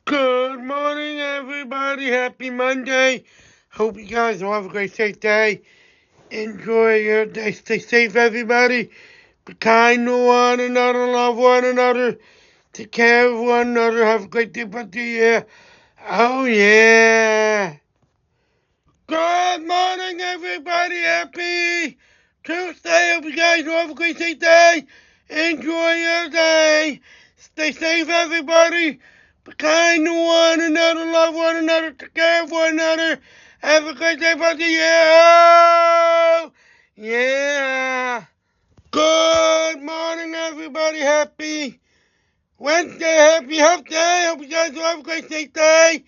Good morning, everybody. Happy Monday. Hope you guys will have a great, safe day. Enjoy your day. Stay safe, everybody. Be kind to one another. Love one another. Take care of one another. Have a great day, but yeah. Oh, yeah. Good morning, everybody. Happy Tuesday. Hope you guys will have a great, safe day. Enjoy your day. Stay safe, everybody. Be kind to one another, love one another, take care of one another. Have a great day, buddy. Yeah. Yeah. Good morning, everybody. Happy Wednesday. Happy Hump Day. Hope you guys will have a great day.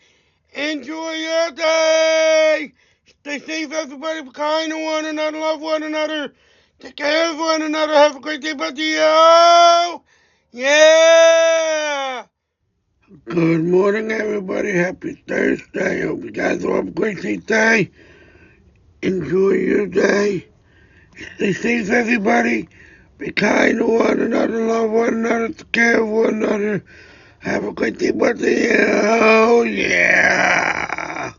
Enjoy your day. Stay safe, everybody. Be kind to one another, love one another, take care of one another. Have a great day, buddy. Oh, yeah. Good morning, everybody. Happy Thursday. Hope you guys will have a great day. Enjoy your day. Stay safe, everybody. Be kind to one another, love one another, take care of one another. Have a great day, buddy. Oh, yeah.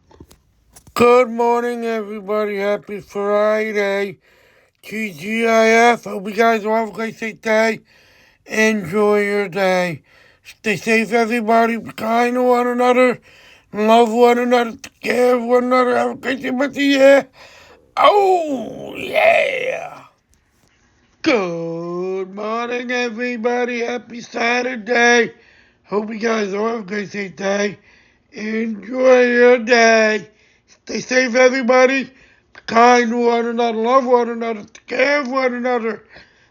Good morning, everybody. Happy Friday. TGIF. Hope you guys will have a great day. Enjoy your day. Stay safe, everybody. Be kind to one another. Love one another. Take care of one another. Have a great day, but yeah. Oh, yeah. Good morning, everybody. Happy Saturday. Hope you guys all have a great day. Enjoy your day. Stay safe, everybody. Be kind to one another. Love one another. Take care of one another.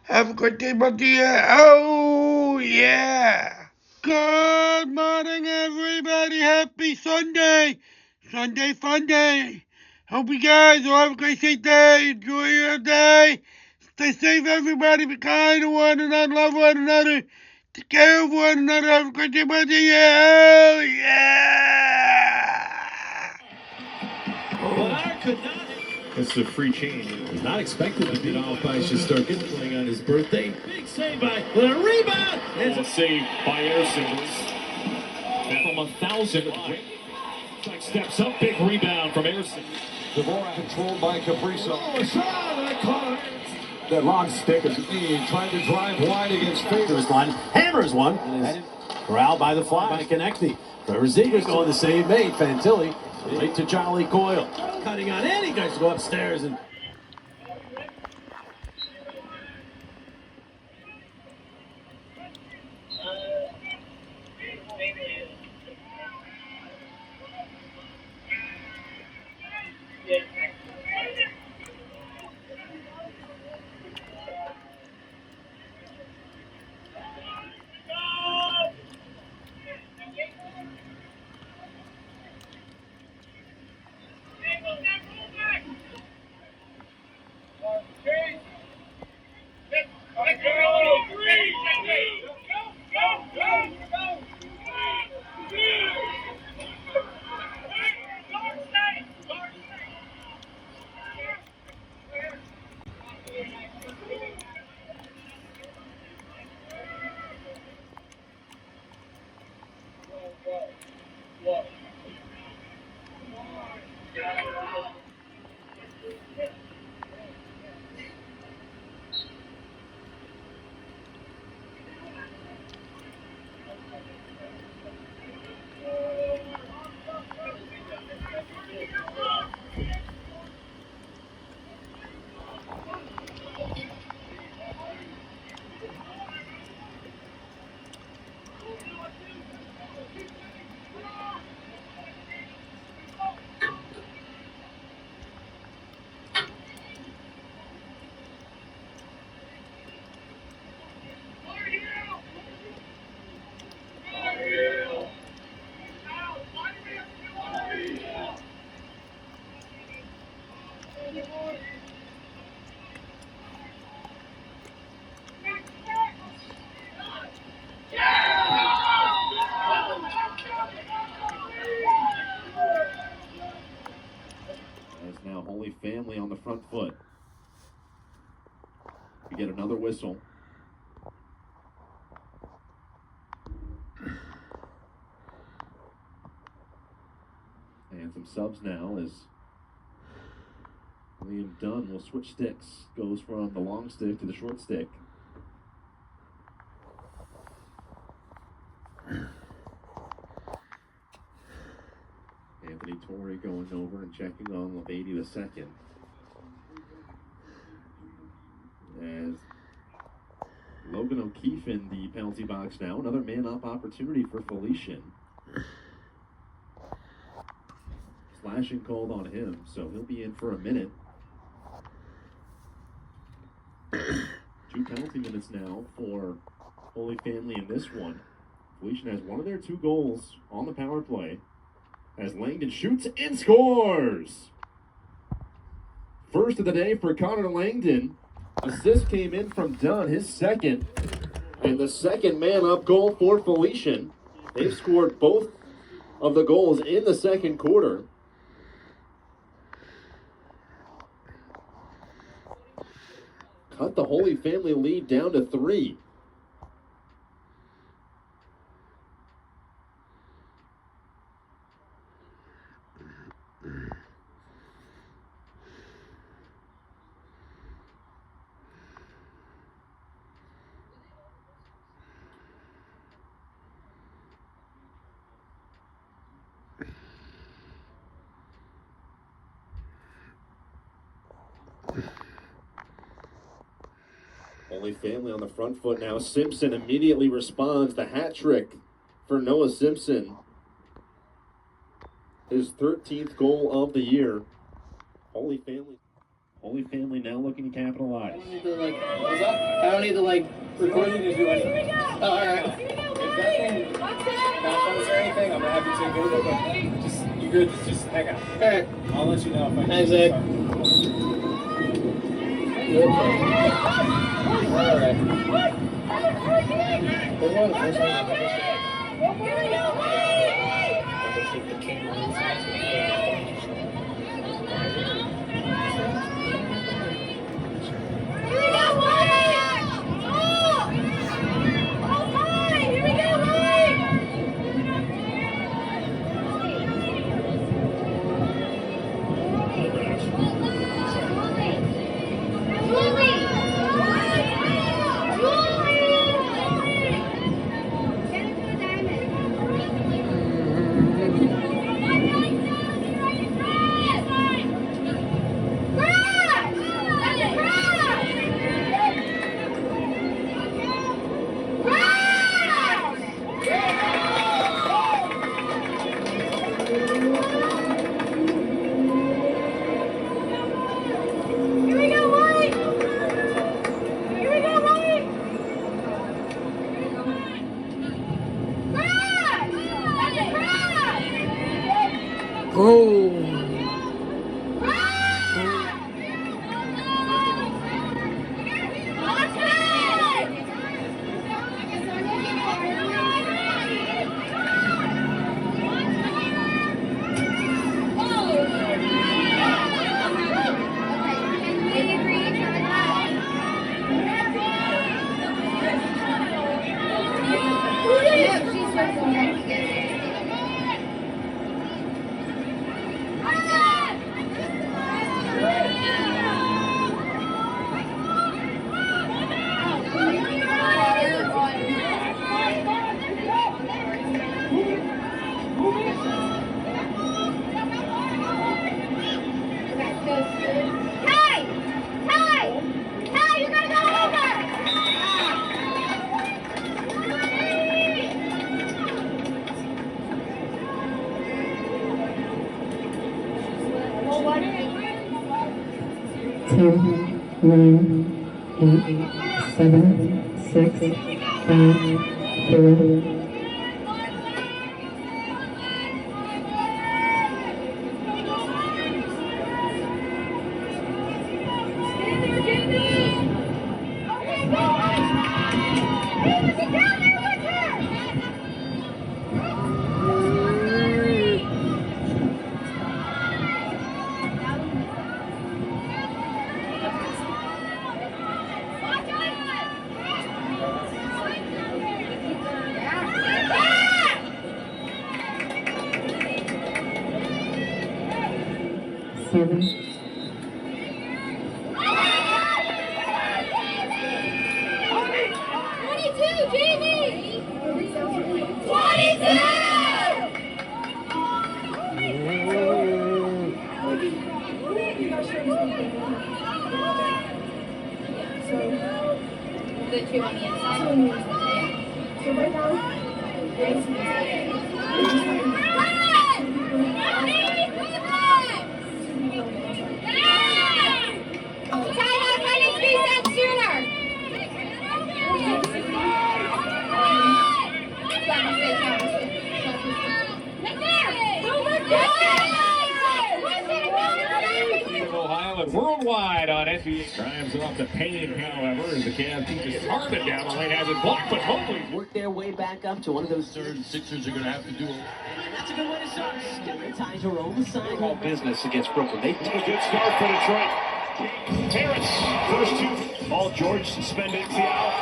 Have a great day, but yeah. Oh, yeah. Good morning, everybody. Happy Sunday. Sunday fun day. Hope you guys will have a great day. Enjoy your day. Stay safe, everybody. Be kind to one another. Love one another. Take care of one another. Have a great day, buddy. Yeah. Oh, yeah. Bernard could not. It's a free change. Was not expected to be off by Shesterkin playing on his birthday. Big save by the rebound. And a save by Ersson. From 1,000. Steps up, big rebound from Ersson. Dvorak controlled by Kaprizov. Oh, a shot on the corner. That long stick is trying to drive wide against Faders. Line hammers one. Corralled by the fly by Konechny. Trevor Zegras going the same mate. Fantilli right to Charlie Coyle. Cutting on any guys to go upstairs and As now Holy Family on the front foot. We get another whistle. And some subs now as Liam Dunn will switch sticks. Goes from the long stick to the short stick. Anthony Torrey going over and checking on Levady the second. As Logan O'Keefe in the penalty box now. Another man-up opportunity for Felician. Slashing called on him, so he'll be in for a minute. 2 penalty minutes now for Holy Family in this one. Felician has one of their 2 goals on the power play as Langdon shoots and scores! First of the day for Connor Langdon. Assist came in from Dunn, his second. And the second man-up goal for Felician. They've scored both of the goals in the second quarter. Cut the Holy Family lead down to 3. Holy Family on the front foot now. Simpson immediately responds. The hat trick for Noah Simpson. His 13th goal of the year. Holy Family now looking to capitalize. I don't need to, what's up? I don't need to, record you to do anything. Oh, alright. If that thing not fun or anything, I'm gonna have you take over, but just, you good, just hang out. Alright. I'll let you know if I can. Thanks, Zach. Alright. There's one of the first ones. Take the camera inside. Kevin. Jamie! 22! The two on the inside. So right now, China, try to squeeze that sooner! Highland worldwide on NBA. Drives off the Payne, however, as the Cavs keep his Harmon down the lane, has it blocked, but Mobley's work their way back up to one of those third. Sixers are going to have to do it. That's a good way to start. Tie Jerome aside. All business against Brooklyn. They take a good start for Detroit. Terrence, first two. Paul George suspended. Seattle.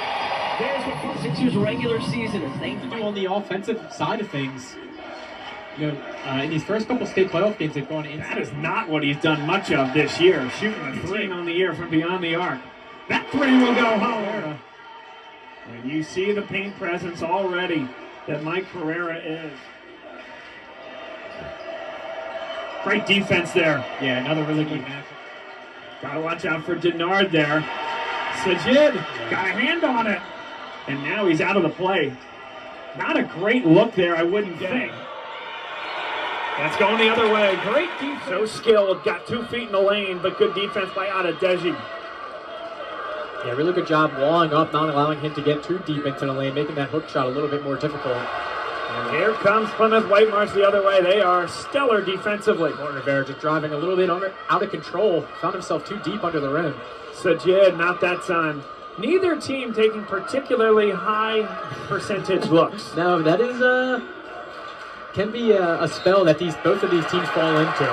There's the first Sixers regular season as they do on the offensive side of things. You know, in these first couple state playoff games, they've gone inside. That is not what he's done much of this year, shooting a three on the year from beyond the arc. That three will go home. And you see the paint presence already that Mike Pereira is. Great defense there. Yeah, another really good match. Gotta watch out for Denard there. Sajid got a hand on it. And now he's out of the play. Not a great look there, I wouldn't think. That's going the other way. Great defense. So skilled. Got 2 feet in the lane, but good defense by Adedeji. Yeah, really good job walling up, not allowing him to get too deep into the lane, making that hook shot a little bit more difficult. And here comes Plymouth White Marsh the other way. They are stellar defensively. Morton Rivera just driving a little bit out of control. Found himself too deep under the rim. Sajid, not that time. Neither team taking particularly high percentage looks. No, that is can be a spell that both of these teams fall into.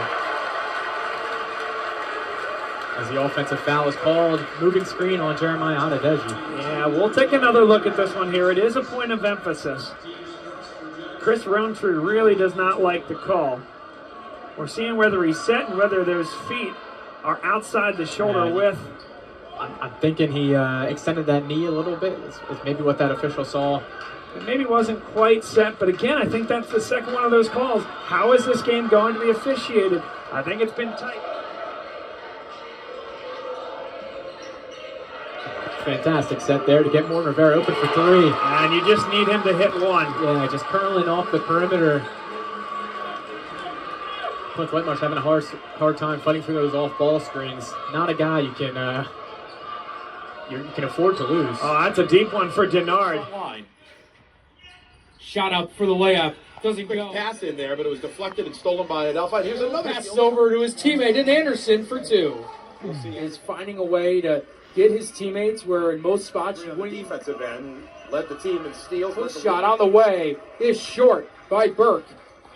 As the offensive foul is called, moving screen on Jeremiah Adedeji. Yeah, we'll take another look at this one here. It is a point of emphasis. Chris Roundtree really does not like the call. We're seeing whether he's set and whether those feet are outside the shoulder width. I'm thinking he extended that knee a little bit. Is maybe what that official saw. It maybe wasn't quite set, but again, I think that's the second one of those calls. How is this game going to be officiated? I think it's been tight. Fantastic set there to get Morton Rivera open for 3. And you just need him to hit one. Yeah, just curling off the perimeter. Plymouth White Marsh having a hard time fighting through those off-ball screens. Not a guy you can afford to lose. Oh, that's a deep one for Denard. Shot up for the layup. Doesn't go. Pass in there, but it was deflected and stolen by Adelphi. Here's another pass over to his teammate, and Anderson for 2. Is finding a way to get his teammates where in most spots you wouldn't. Defensive end led the team in steals. First shot on the way is short by Burke.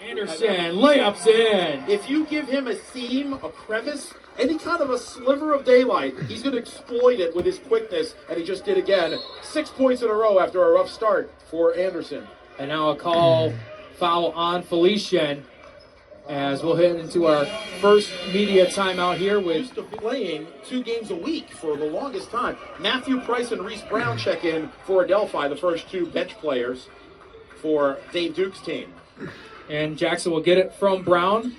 Anderson layups in. If you give him a seam, a crevice, any kind of a sliver of daylight, he's going to exploit it with his quickness, and he just did again. 6 points in a row after a rough start for Anderson. And now a call foul on Felician as we'll head into our first media timeout here with used to playing 2 games a week for the longest time. Matthew Price and Reese Brown check in for Adelphi, the first 2 bench players for Dave Duke's team. And Jackson will get it from Brown.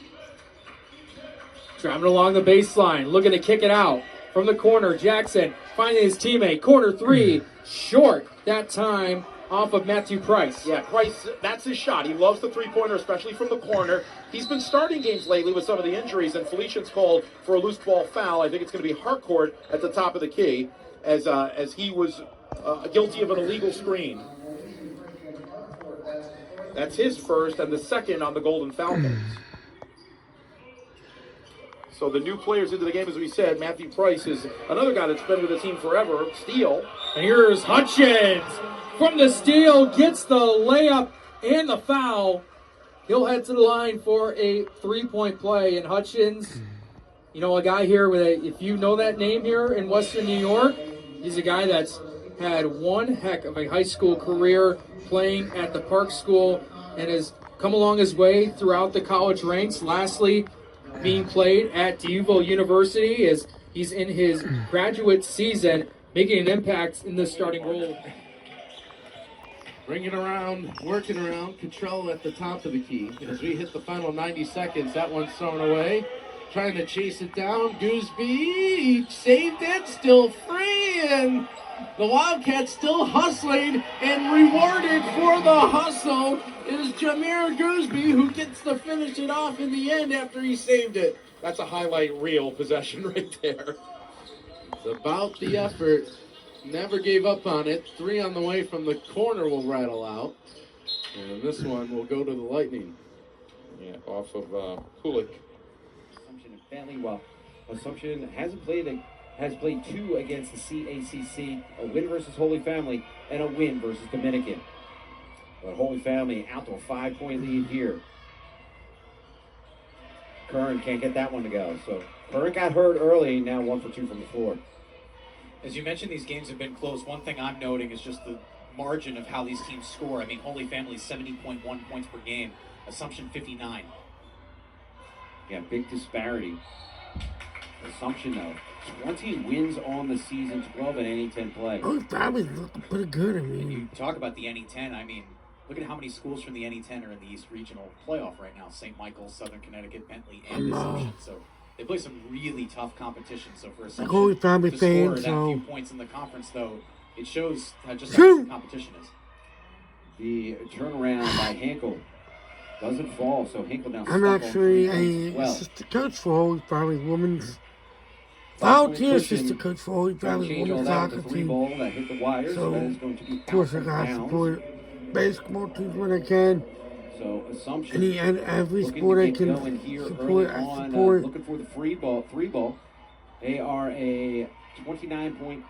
Driving along the baseline, looking to kick it out from the corner. Jackson finding his teammate. Corner 3, short that time off of Matthew Price. Yeah, Price, that's his shot. He loves the three-pointer, especially from the corner. He's been starting games lately with some of the injuries, and Felician's called for a loose ball foul. I think it's going to be Harcourt at the top of the key as he was guilty of an illegal screen. That's his first and the second on the Golden Falcons. So the new players into the game, as we said, Matthew Price is another guy that's been with the team forever. Steal. And here's Hutchins from the steal, gets the layup and the foul. He'll head to the line for a 3-point play. And Hutchins, you know, a guy here with if you know that name here in Western New York, he's a guy that's had one heck of a high school career playing at the Park School and has come along his way throughout the college ranks. Lastly, being played at DeUval University as he's in his graduate season, making an impact in the starting role. Bring it around, working around, Cottrell at the top of the key. As we hit the final 90 seconds, that one's thrown away. Trying to chase it down, Gooseby saved it, still free, and the Wildcats still hustling, and rewarded for the hustle is Jameer Gooseby, who gets to finish it off in the end after he saved it. That's a highlight reel possession right there. It's about the effort. Never gave up on it. 3 on the way from the corner will rattle out. And this one will go to the Lightning. Yeah, off of Kulik. Assumption and Family, well, Assumption has played 2 against the CACC, a win versus Holy Family, and a win versus Dominican. But Holy Family out to a 5-point lead here. Curran can't get that one to go. So Curran got hurt early, now 1 for 2 from the floor. As you mentioned, these games have been close. One thing I'm noting is just the margin of how these teams score. I mean, Holy Family 70.1 points per game, Assumption 59. Yeah, big disparity. Assumption, though, 20 wins on the season, 12 in NE10 play. Holy Family's looking pretty good. I And mean, you talk about the NE10, I mean, look at how many schools from the NE10 are in the East Regional playoff right now. St. Michael's, Southern Connecticut, Bentley, and Assumption. So they play some really tough competition. So for Assumption Holy Family to score fans, that so few points in the conference, though, it shows how just how good the competition is. The turnaround by Hinkle doesn't fall, so Hinkle now I'm stuck on actually 3 points as a well. assistant coach for Holy Family Women's volunteer assistant coach for Holy Family Change all Women's that soccer with the 3 team. ball that hit the wires, so that is going to be Of course, I out of gotta bounds. support basketball teams when I can. So Assumption And every looking sport to I get can going here support, early I on, support. looking for the three ball. They are a 29.5%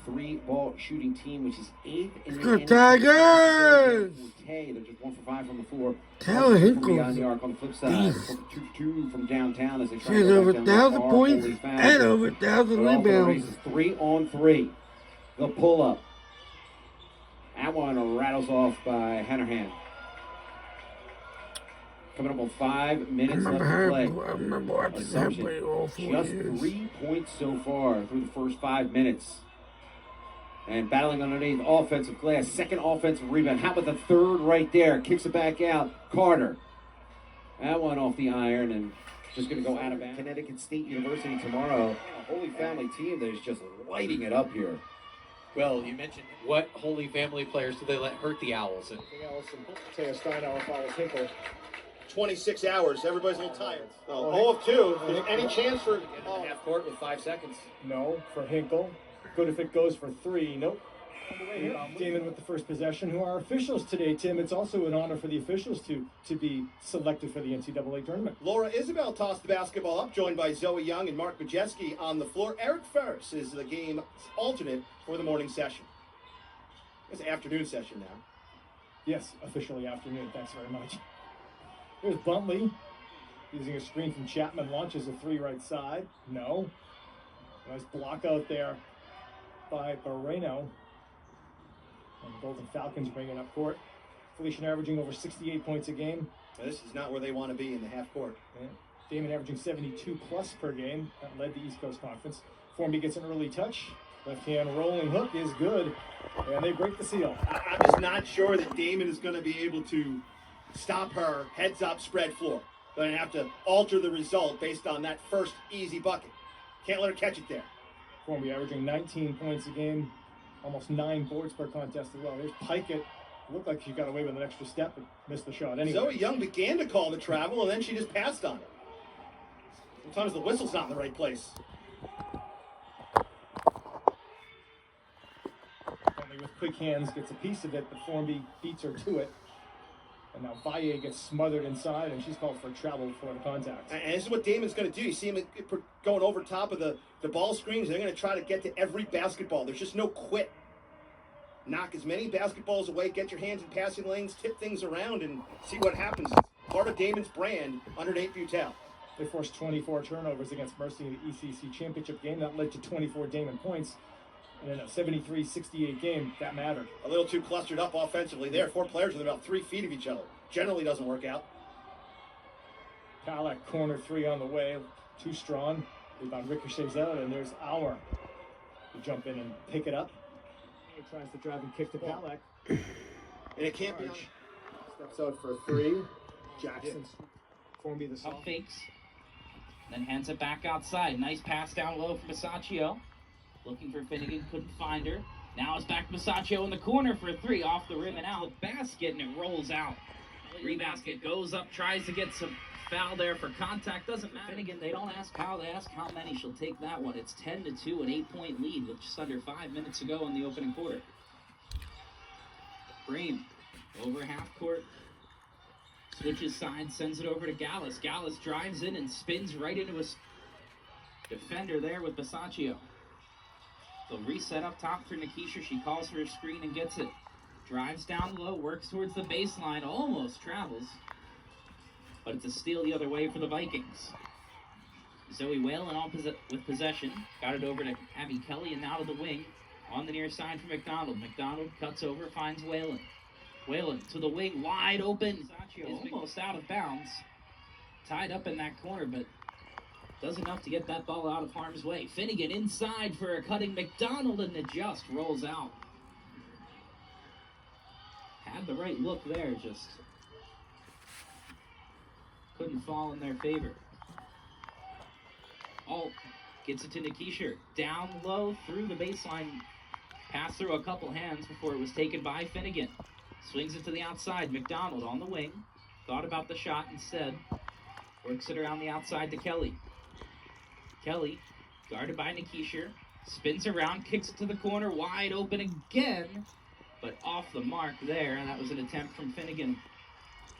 3-ball shooting team, which is 8th in the Good NCAA. Tigers! They're just 1 for 5 from the floor. Taylor 3 Hinkle's on the arc on the flip side. 2 from downtown as they try She has to go over back down to 1,000 our points Holy Family. and over 1,000 But all for the rebounds. races, 3 on 3. The pull up. That one rattles off by Hanrahan. Coming up on 5 minutes left to play. I remember watching her Assumption play all 4 just years. 3 points so far through the first 5 minutes. And battling underneath offensive glass. Second offensive rebound. How about the third right there? Kicks it back out. Carter. That one off the iron and just going to go out of bounds. Connecticut State University tomorrow. A Holy Family team that is just lighting it up here. Well, you mentioned what Holy Family players do they let hurt the Owls? And Taya Steinauer follows Hinkle. 26 hours. Everybody's a little tired. Oh, 0 of 2. If there's any chance for half court with 5 seconds. No, for Hinkle. Good if it goes for 3. Nope. Damon with the first possession, who are officials today, Tim. It's also an honor for the officials to be selected for the NCAA tournament. Laura Isabel tossed the basketball up, joined by Zoe Young and Mark Majeski on the floor. Eric Ferris is the game's alternate for the morning session. It's an afternoon session now. Yes, officially afternoon. Thanks very much. Here's Buntley using a screen from Chapman. Launches a 3 right side. No. Nice block out there by Moreno. And the Golden Falcons bring it up court. Felician averaging over 68 points a game. Now, this is not where they want to be in the half court. Yeah. Damon averaging 72 plus per game. That led the East Coast Conference. Formby gets an early touch. Left hand rolling hook is good. And they break the seal. I'm just not sure that Damon is going to be able to stop her heads up spread floor. They're going to have to alter the result based on that first easy bucket. Can't let her catch it there. Formby averaging 19 points a game. Almost 9 boards per contest as well. There's Pikett. Looked like she got away with an extra step, but missed the shot anyway. Zoe Young began to call the travel, and then she just passed on it. Sometimes the whistle's not in the right place. Formby with quick hands gets a piece of it, but Formby beats her to it. And now Valle gets smothered inside, and she's called for travel for the contact. And this is what Damon's going to do. You see him going over top of the ball screens. They're going to try to get to every basketball. There's just no quit. Knock as many basketballs away, get your hands in passing lanes, tip things around, and see what happens. It's part of Damon's brand under Nate Butel. They forced 24 turnovers against Mercy in the ECC championship game. That led to 24 Damon points. And in a 73-68 game, that mattered. A little too clustered up offensively there. 4 players within about 3 feet of each other. Generally doesn't work out. Palak, corner 3 on the way. Too strong. Rebound ricochets out, and there's Auer to jump in and pick it up. He tries to drive and kick to Palak. And it can't be. Steps out for 3. Jackson's Formby the Up fakes. Then hands it back outside. Nice pass down low for Masaccio. Looking for Finnegan, couldn't find her. Now it's back to Masaccio in the corner for 3, off the rim and out. Basket, and it rolls out. Rebasket goes up, tries to get some foul there for contact. Doesn't matter. Finnegan, they don't ask Powell, they ask how many. She'll take that one. It's 10-2, an 8-point lead with just under 5 minutes to go in the opening quarter. Bream over half court. Switches sides, sends it over to Gallus. Gallus drives in and spins right into a defender there with Masaccio. They'll reset up top for Nikisha. She calls for a screen and gets it. Drives down low, works towards the baseline, almost travels. But it's a steal the other way for the Vikings. Zoe Whalen with possession. Got it over to Abby Kelly and now to the wing. On the near side for McDonald. McDonald cuts over, finds Whalen. Whalen to the wing, wide open. Masaccio almost out of bounds. Tied up in that corner, but does enough to get that ball out of harm's way. Finnegan inside for a cutting McDonald, and it just rolls out. Had the right look there, just couldn't fall in their favor. Oh, gets it to Nikisha. Down low through the baseline. Passed through a couple hands before it was taken by Finnegan. Swings it to the outside. McDonald on the wing. Thought about the shot instead. Works it around the outside to Kelly. Kelly, guarded by Nikisha. Spins around, kicks it to the corner. Wide open again. But off the mark there. And that was an attempt from Finnegan.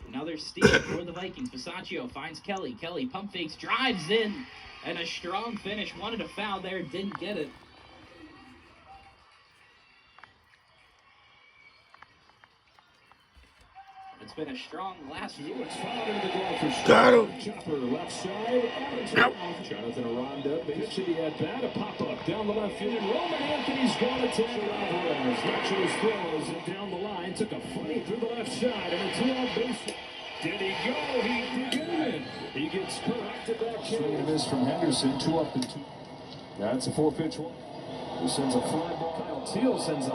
Another steal for the Vikings. Masaccio finds Kelly. Kelly pump fakes, drives in. And a strong finish. Wanted a foul there, didn't get it. It's been a strong last few. It's fouled into the goal for Got him. Chopper left side. Jonathan Aranda pitch it at bat. A pop up down the left field. And Roman Anthony's gone to take Alvarez. Nachos throws it down the line. Took a funny through the left side. And a 2-out base. Did he go? He did. He gets corrected back. Swing and miss from Henderson. 2 up and 2. That's a 4-pitch one. Who sends a fly ball? Kyle Teal sends a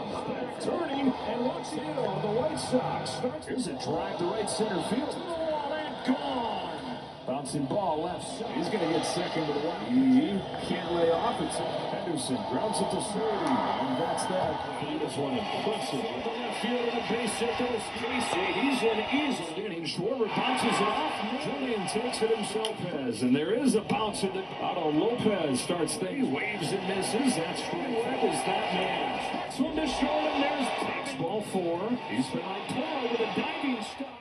turning and walks it in on the White Sox. Here's a drive to right center field. And gone. Bouncing ball left side. He's going to get second to the one. He can't lay off. It's Henderson. Grounds it to 30. And that's that. He is one impressive. The left field and a base hit goes Casey. He's an easel inning. Schwarber bounces it off. Julian takes it himself. And there is a bounce in the Otto Lopez starts things. Waves and misses. That's Troy Webb is that man. Swim to short and there's takes ball 4. He's been on Toro with a diving stop.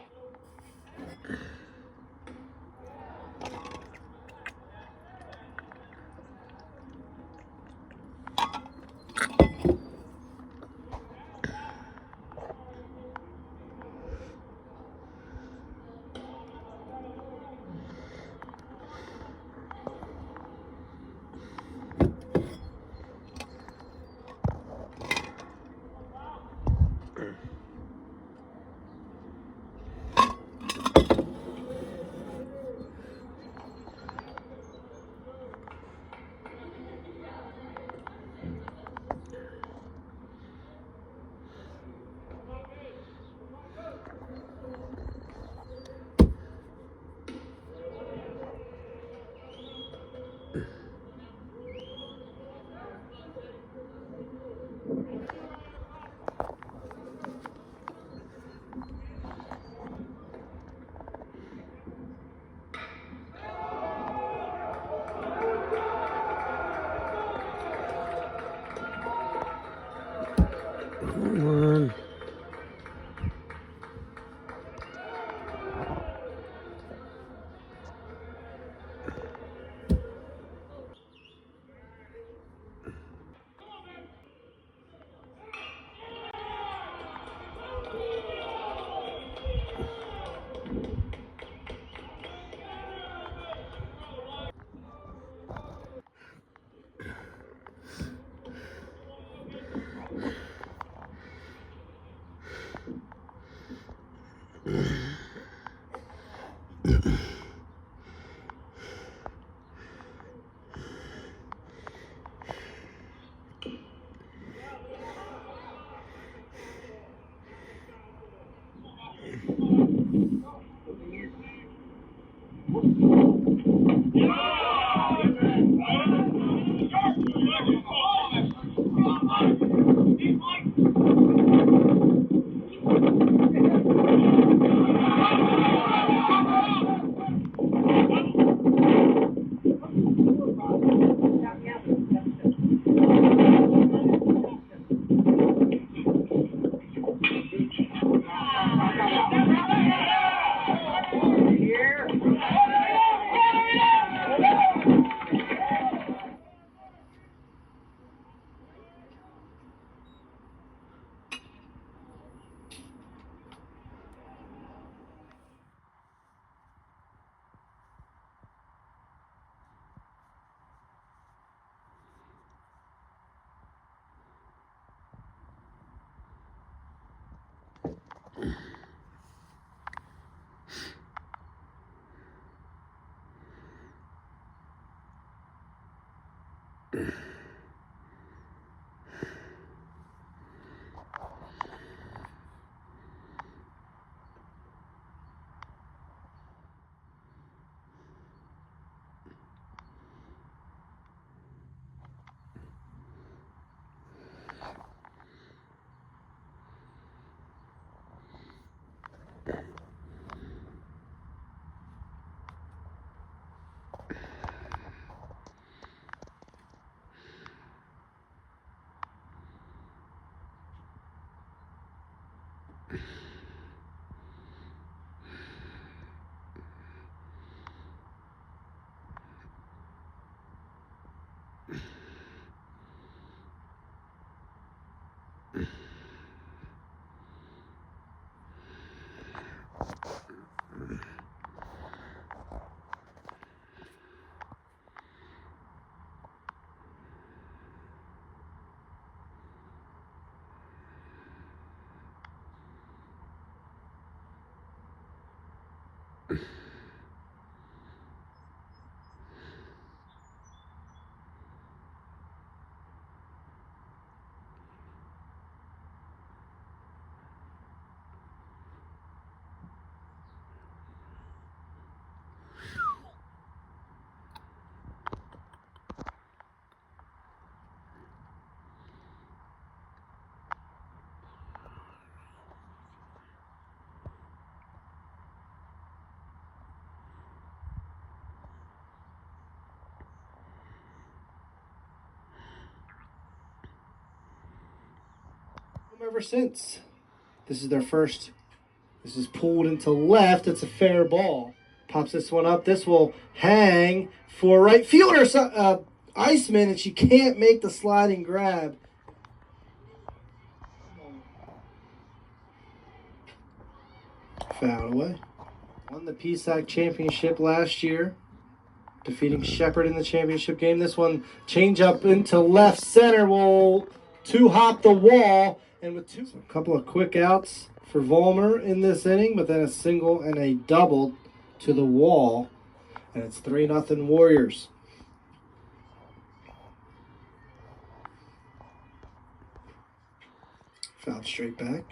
Come on. Ever since. This is their first. This is pulled into left. It's a fair ball. Pops this one up. This will hang for right fielder Iceman, and she can't make the sliding grab. Foul away. Won the PSAC championship last year, defeating Shepherd in the championship game. This one, change up into left center, will two-hop the wall. And with a couple of quick outs for Vollmer in this inning, but then a single and a double to the wall. And it's 3-0 Warriors. Fouled straight back.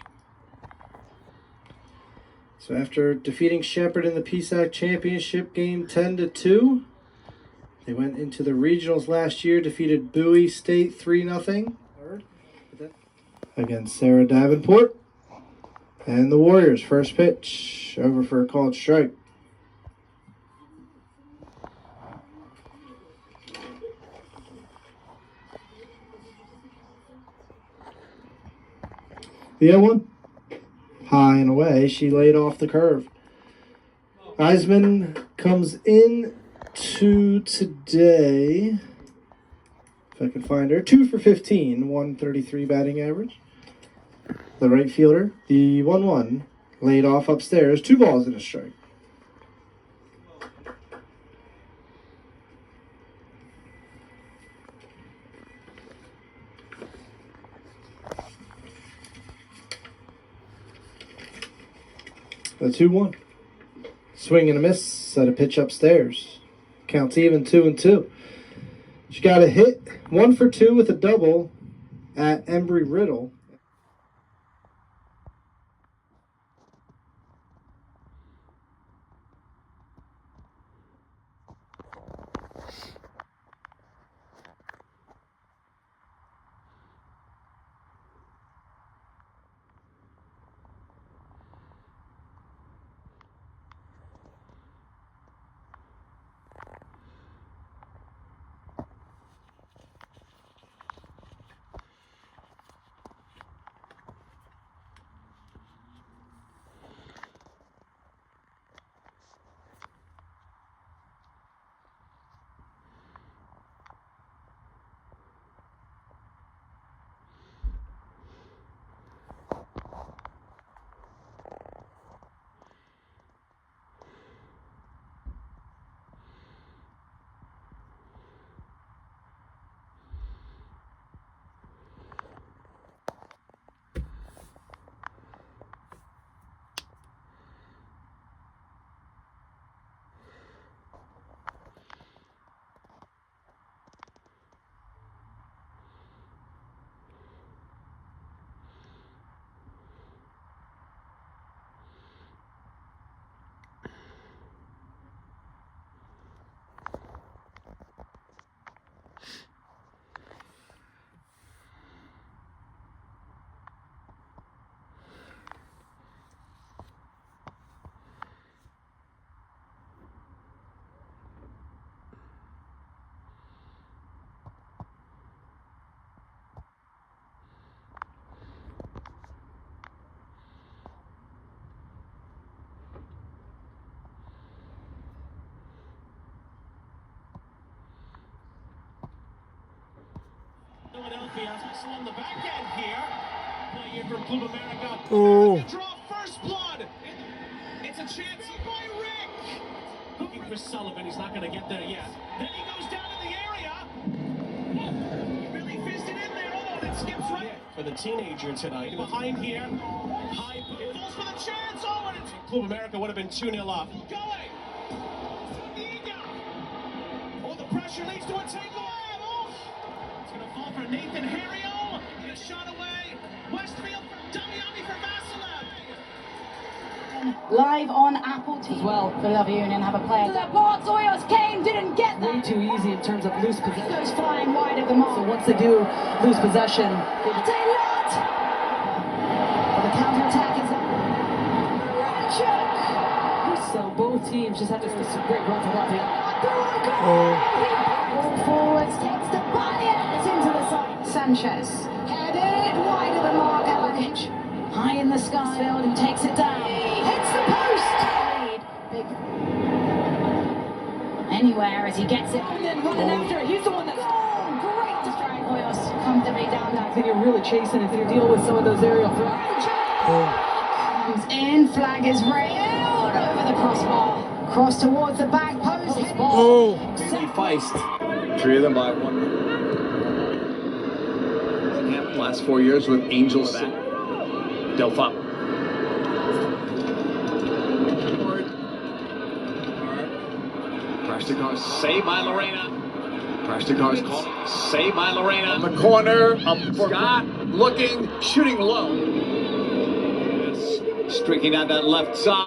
So after defeating Shepherd in the PSAC championship game 10-2, they went into the regionals last year, defeated Bowie State 3-0. Against Sarah Davenport. And the Warriors, first pitch, over for a called strike. The 0-1. High and away, she laid off the curve. Eisman comes in to today, if I can find her, 2 for 15, 133 batting average. The right fielder, the 1-1, laid off upstairs, 2 balls and a strike. The 2-1. Swing and a miss, set a pitch upstairs. Counts even 2-2. She got a hit, 1 for 2 with a double at Embry-Riddle. Philadelphia. Hustle on the back end here. Play here from Club America. Oh. Draw first blood. It's a chance by Rick. Looking for Sullivan. He's not going to get there yet. Then he goes down in the area. Really fisted in there. Oh, it skips right. For the teenager tonight. Behind here. High falls for the chance. Oh, and it's Club America would have been 2-0 up. Going. Oh, the pressure leads to a takeaway. Oh. It's going to fall for Nathan Harrio. Get a shot away. Westfield for Damiani for Vasiliev. Live on Apple TV as well. Philadelphia Union have a player. The board, Zoyos Kane didn't get that. Way too easy in terms of loose possession. Goes flying wide of the mark. So once they do lose possession, the counter-attack is so both teams just have to do some great runs around the ball forwards, takes the body and it's into the side. Sanchez headed wide of the mark. Alanic high in the sky, who takes it down. Hits the post. Big. Anywhere as he gets it and then running after it. He's the one that's great to strike Hoyos comfortably down that. I think you're really chasing if you deal with some of those aerial threats. Comes in, flag is railed over the crossbar. Cross towards the back post. Oh. Feist. 3 of them by 1. Last 4 years with Angels. Delphi. Prashtikar's saved by Lorena. Prashtikar's called. Saved by Lorena. On the corner. Up for Scott. Looking. Shooting low. Streaking down that left side.